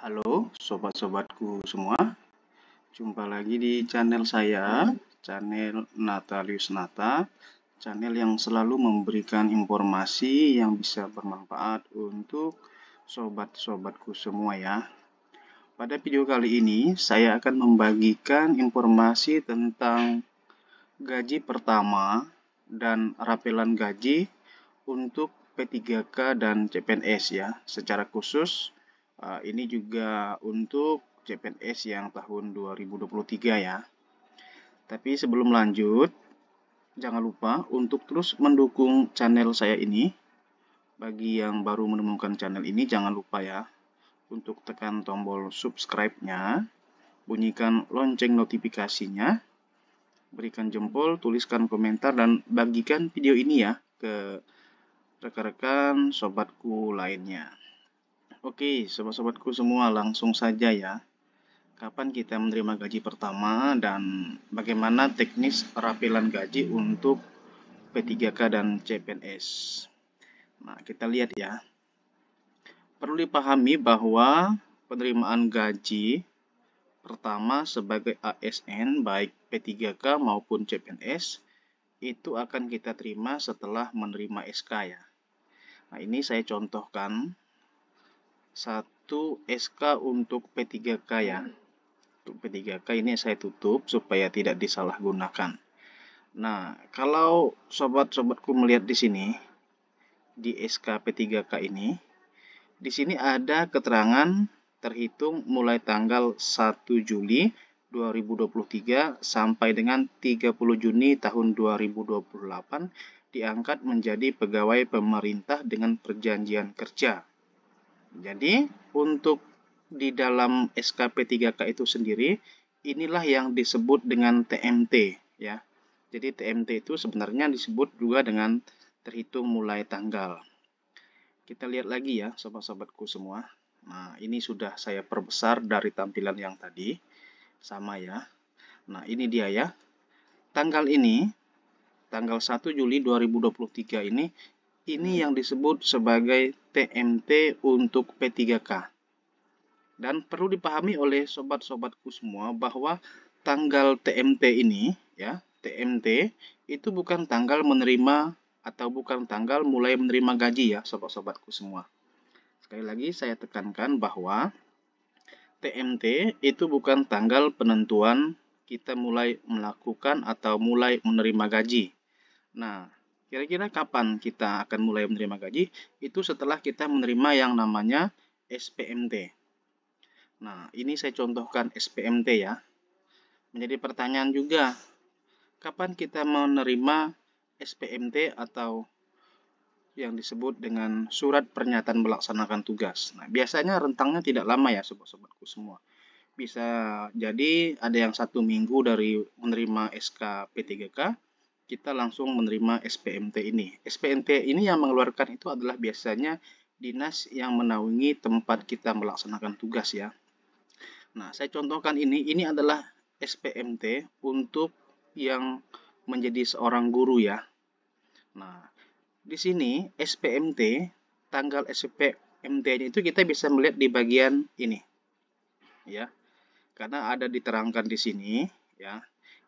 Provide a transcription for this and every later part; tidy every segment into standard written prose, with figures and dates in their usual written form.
Halo sobat-sobatku semua, jumpa lagi di channel saya, channel Natalius Nata, channel yang selalu memberikan informasi yang bisa bermanfaat untuk sobat-sobatku semua ya. Pada video kali ini, saya akan membagikan informasi tentang gaji pertama dan rapelan gaji untuk P3K dan CPNS ya, secara khusus. Ini juga untuk CPNS yang tahun 2023 ya. Tapi sebelum lanjut, jangan lupa untuk terus mendukung channel saya ini. Bagi yang baru menemukan channel ini, jangan lupa ya untuk tekan tombol subscribe-nya, bunyikan lonceng notifikasinya, berikan jempol, tuliskan komentar, dan bagikan video ini ya ke rekan-rekan sobatku lainnya. Oke, sobat-sobatku semua, langsung saja ya. Kapan kita menerima gaji pertama dan bagaimana teknis rapelan gaji untuk P3K dan CPNS. Nah, kita lihat ya. Perlu dipahami bahwa penerimaan gaji pertama sebagai ASN baik P3K maupun CPNS itu akan kita terima setelah menerima SK ya. Nah, ini saya contohkan satu SK untuk P3K ya. Untuk P3K ini saya tutup supaya tidak disalahgunakan. Nah, kalau sobat-sobatku melihat di sini, di SK P3K ini, di sini ada keterangan terhitung mulai tanggal 1 Juli 2023 sampai dengan 30 Juni tahun 2028 diangkat menjadi pegawai pemerintah dengan perjanjian kerja. Jadi, untuk di dalam SKP 3K itu sendiri, inilah yang disebut dengan TMT ya. Jadi TMT itu sebenarnya disebut juga dengan terhitung mulai tanggal. Kita lihat lagi ya sobat-sobatku semua. Nah, ini sudah saya perbesar dari tampilan yang tadi. Sama ya. Nah, ini dia ya. Tanggal ini, tanggal 1 Juli 2023 ini yang disebut sebagai TMT untuk P3K. Dan perlu dipahami oleh sobat-sobatku semua bahwa tanggal TMT ini ya, TMT itu bukan tanggal menerima atau bukan tanggal mulai menerima gaji ya, sobat-sobatku semua. Sekali lagi saya tekankan bahwa TMT itu bukan tanggal penentuan kita mulai melakukan atau mulai menerima gaji. Nah, kira-kira kapan kita akan mulai menerima gaji? Itu setelah kita menerima yang namanya SPMT. Nah, ini saya contohkan SPMT ya. Menjadi pertanyaan juga, kapan kita menerima SPMT atau yang disebut dengan surat pernyataan melaksanakan tugas. Nah, biasanya rentangnya tidak lama ya sobat-sobatku semua. Bisa jadi ada yang 1 minggu dari menerima SK P3K, kita langsung menerima SPMT ini. SPMT ini yang mengeluarkan itu adalah biasanya dinas yang menaungi tempat kita melaksanakan tugas ya. Nah, saya contohkan ini adalah SPMT untuk yang menjadi seorang guru ya. Nah, di sini SPMT, tanggal SPMT-nya itu kita bisa melihat di bagian ini. Ya. Karena ada diterangkan di sini ya,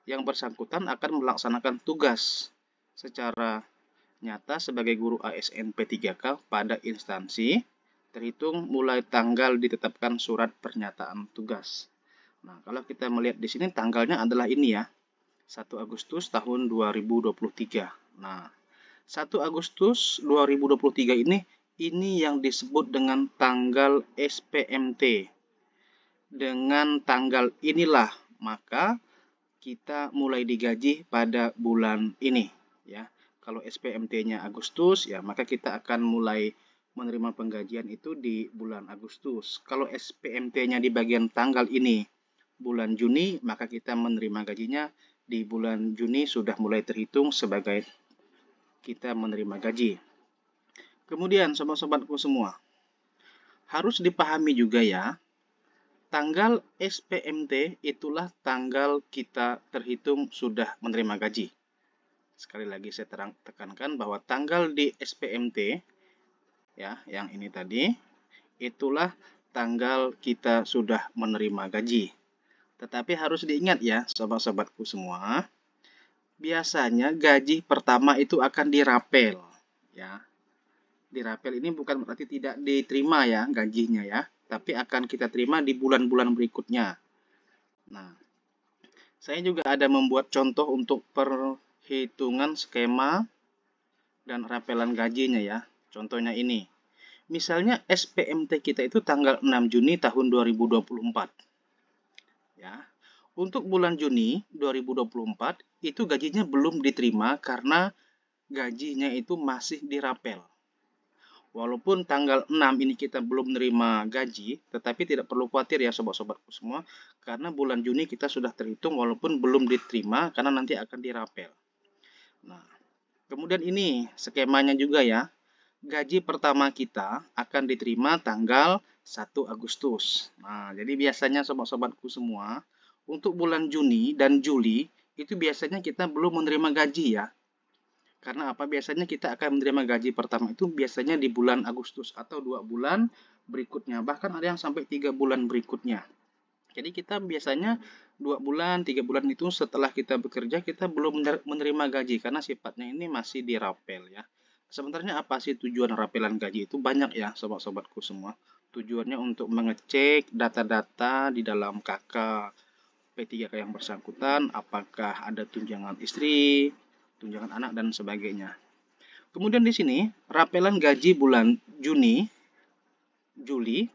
yang bersangkutan akan melaksanakan tugas secara nyata sebagai guru ASN P3K pada instansi terhitung mulai tanggal ditetapkan surat pernyataan tugas. Nah, kalau kita melihat di sini tanggalnya adalah ini ya, 1 Agustus tahun 2023. Nah, 1 Agustus 2023 ini yang disebut dengan tanggal SPMT. Dengan tanggal inilah maka kita mulai digaji pada bulan ini ya. Kalau SPMT-nya Agustus ya, maka kita akan mulai menerima penggajian itu di bulan Agustus. Kalau SPMT-nya di bagian tanggal ini bulan Juni, maka kita menerima gajinya di bulan Juni sudah mulai terhitung sebagai kita menerima gaji. Kemudian sobat-sobatku semua, harus dipahami juga ya, tanggal SPMT itulah tanggal kita terhitung sudah menerima gaji. Sekali lagi saya tekankan bahwa tanggal di SPMT ya, yang ini tadi, itulah tanggal kita sudah menerima gaji. Tetapi harus diingat ya, sobat-sobatku semua, biasanya gaji pertama itu akan dirapel, ya. Dirapel ini bukan berarti tidak diterima ya gajinya ya, tapi akan kita terima di bulan-bulan berikutnya. Nah, saya juga ada membuat contoh untuk perhitungan skema dan rapelan gajinya ya. Contohnya ini. Misalnya SPMT kita itu tanggal 6 Juni tahun 2024. Ya. Untuk bulan Juni 2024 itu gajinya belum diterima karena gajinya itu masih dirapel. Walaupun tanggal 6 ini kita belum menerima gaji, tetapi tidak perlu khawatir ya sobat-sobatku semua, karena bulan Juni kita sudah terhitung walaupun belum diterima karena nanti akan dirapel. Nah, kemudian ini skemanya juga ya. Gaji pertama kita akan diterima tanggal 1 Agustus. Nah, jadi biasanya sobat-sobatku semua, untuk bulan Juni dan Juli, itu biasanya kita belum menerima gaji ya. Karena apa? Biasanya kita akan menerima gaji pertama itu biasanya di bulan Agustus atau 2 bulan berikutnya. Bahkan ada yang sampai 3 bulan berikutnya. Jadi kita biasanya 2 bulan, 3 bulan itu setelah kita bekerja, kita belum menerima gaji. Karena sifatnya ini masih dirapel ya. Sebenarnya apa sih tujuan rapelan gaji itu? Banyak ya sobat-sobatku semua. Tujuannya untuk mengecek data-data di dalam KK P3K yang bersangkutan. Apakah ada tunjangan istri, tunjangan anak, dan sebagainya. Kemudian di sini, rapelan gaji bulan Juli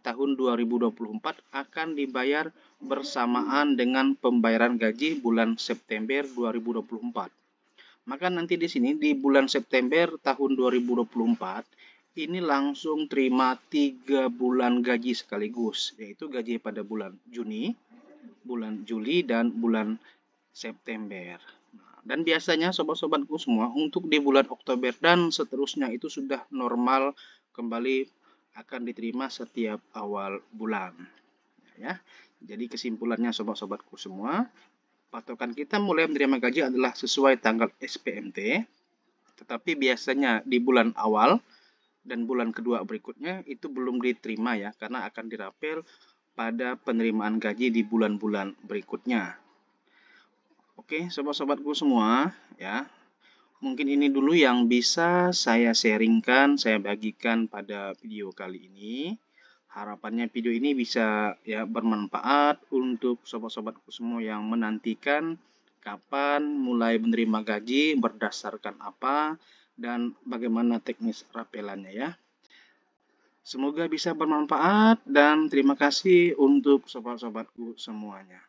tahun 2024 akan dibayar bersamaan dengan pembayaran gaji bulan September 2024. Maka nanti di sini di bulan September tahun 2024 ini langsung terima 3 bulan gaji sekaligus, yaitu gaji pada bulan Juni, bulan Juli, dan bulan September. Dan biasanya sobat-sobatku semua untuk di bulan Oktober dan seterusnya itu sudah normal kembali akan diterima setiap awal bulan. Ya, jadi kesimpulannya sobat-sobatku semua, patokan kita mulai menerima gaji adalah sesuai tanggal SPMT, tetapi biasanya di bulan awal dan bulan kedua berikutnya itu belum diterima ya, karena akan dirapel pada penerimaan gaji di bulan-bulan berikutnya. Oke, sobat-sobatku semua, ya. Mungkin ini dulu yang bisa saya sharingkan, saya bagikan pada video kali ini. Harapannya video ini bisa ya bermanfaat untuk sobat-sobatku semua yang menantikan kapan mulai menerima gaji, berdasarkan apa, dan bagaimana teknis rapelannya ya. Semoga bisa bermanfaat dan terima kasih untuk sobat-sobatku semuanya.